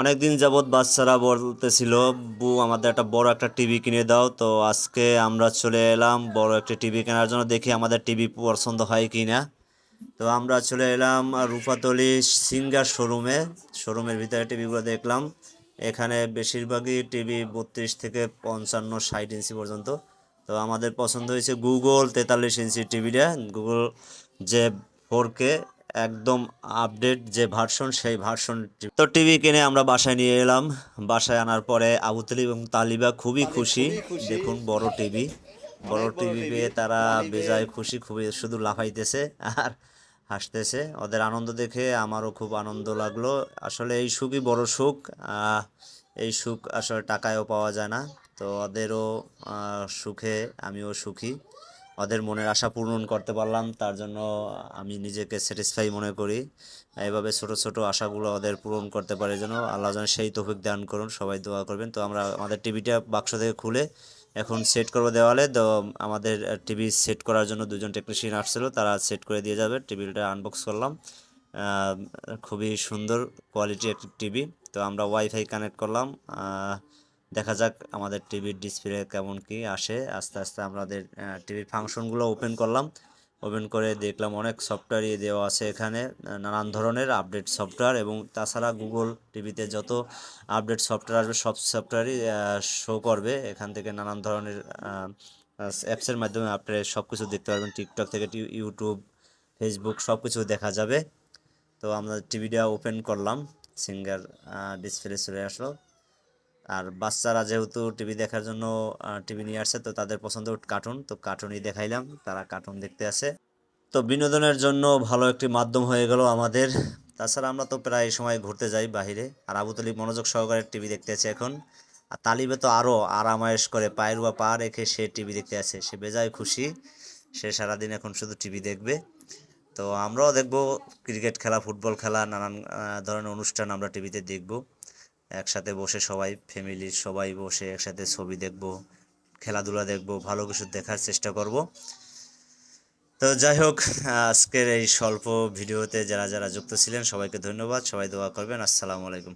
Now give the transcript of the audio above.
অনেকদিন যাবৎ বাচ্চারা বলতেছিল, বউ আমাদের একটা বড় একটা টিভি কিনে দাও। তো আজকে আমরা চলে এলাম বড় একটা টিভি কেনার জন্য, দেখি আমাদের টিভি পছন্দ হয় কি না। তো আমরা চলে এলাম রূপাতলি সিঙ্গার শোরুমের ভিতরে টিভিগুলো দেখলাম। এখানে বেশিরভাগই টিভি 32 থেকে 55 60 ইঞ্চি পর্যন্ত। তো আমাদের পছন্দ হয়েছে গুগল 43 ইঞ্চি টিভিটা। গুগল যে 4K একদম আপডেট যে ভার্সন, সেই ভার্সন। তো টিভি কিনে আমরা বাসায় নিয়ে এলাম। বাসায় আনার পরে আবুতলি এবং তালিবা খুবই খুশি। দেখুন বড় টিভি পেয়ে তারা বেজায় খুশি, খুবই শুধু লাফাইতেছে আর হাসতেছে। ওদের আনন্দ দেখে আমারও খুব আনন্দ লাগলো। আসলে এই সুখই বড় সুখ। এই সুখ আসলে টাকায়ও পাওয়া যায় না। তো ওদেরও সুখে আমিও সুখী। ওদের মনের আশা পূরণ করতে পারলাম, তার জন্য আমি নিজেকে স্যাটিসফাই মনে করি। এভাবে ছোট ছোট আশাগুলো ওদের পূরণ করতে পারে যেন আল্লাহ যেন সেই তৌফিক দান করুন। সবাই দোয়া করবেন। তো আমরা আমাদের টিভিটা বাক্স থেকে খুলে এখন সেট করবো দেওয়ালে। তো আমাদের টিভি সেট করার জন্য দুজন টেকনিশিয়ান আসছিল, তারা সেট করে দিয়ে যাবে। টিভিটা আনবক্স করলাম। আহ, খুবই সুন্দর কোয়ালিটি একটি টিভি। তো আমরা ওয়াইফাই কানেক্ট করলাম। দেখা যাক আমাদের টিভির ডিসপ্লে কেমন কি আসে। আস্তে আস্তে আমাদের টিভির ফাংশনগুলো ওপেন করলাম। ওপেন করে দেখলাম অনেক সফটওয়্যারই দেওয়া আছে এখানে, নানান ধরনের আপডেট সফটওয়্যার। এবং তাছাড়া গুগল টিভিতে যত আপডেট সফটওয়্যার আসবে সব সফটওয়্যারই শো করবে এখান থেকে। নানান ধরনের অ্যাপসের মাধ্যমে আপনি সব কিছু দেখতে পারবেন। টিকটক থেকে ইউটিউব, ফেসবুক সব কিছু দেখা যাবে। তো আমরা টিভিটা ওপেন করলাম, সিঙ্গার ডিসপ্লে চলে আসলো। আর বাচ্চারা যেহেতু টিভি দেখার জন্য টিভি নিয়ে আসছে, তো তাদের পছন্দ কার্টুন, তো কার্টুনই দেখাইলাম, তারা কার্টুন দেখতে আসে। তো বিনোদনের জন্য ভালো একটি মাধ্যম হয়ে গেল আমাদের। তাছাড়া আমরা তো প্রায় সময় ঘুরতে যাই বাইরে, আর আবুতলি মনোযোগ সহকারে টিভি দেখতে আছে এখন। আর তালিবে তো আরও আরামায়েশ করে পায়ের বা পা রেখে সে টিভি দেখতে আছে, সে বেজায় খুশি। সে সারাদিন এখন শুধু টিভি দেখবে। তো আমরাও দেখব ক্রিকেট খেলা, ফুটবল খেলা, নানান ধরনের অনুষ্ঠান আমরা টিভিতে দেখব। একসাথে বসে সবাই ফ্যামিলির সবাই বসে একসাথে ছবি দেখব, খেলাধুলা দেখব, ভালো কিছু দেখার চেষ্টা করব। তো যাই হোক, আজকের এই স্বল্প ভিডিওতে যারা যারা যুক্ত ছিলেন সবাইকে ধন্যবাদ। সবাই দোয়া করবেন। আসসালামু আলাইকুম।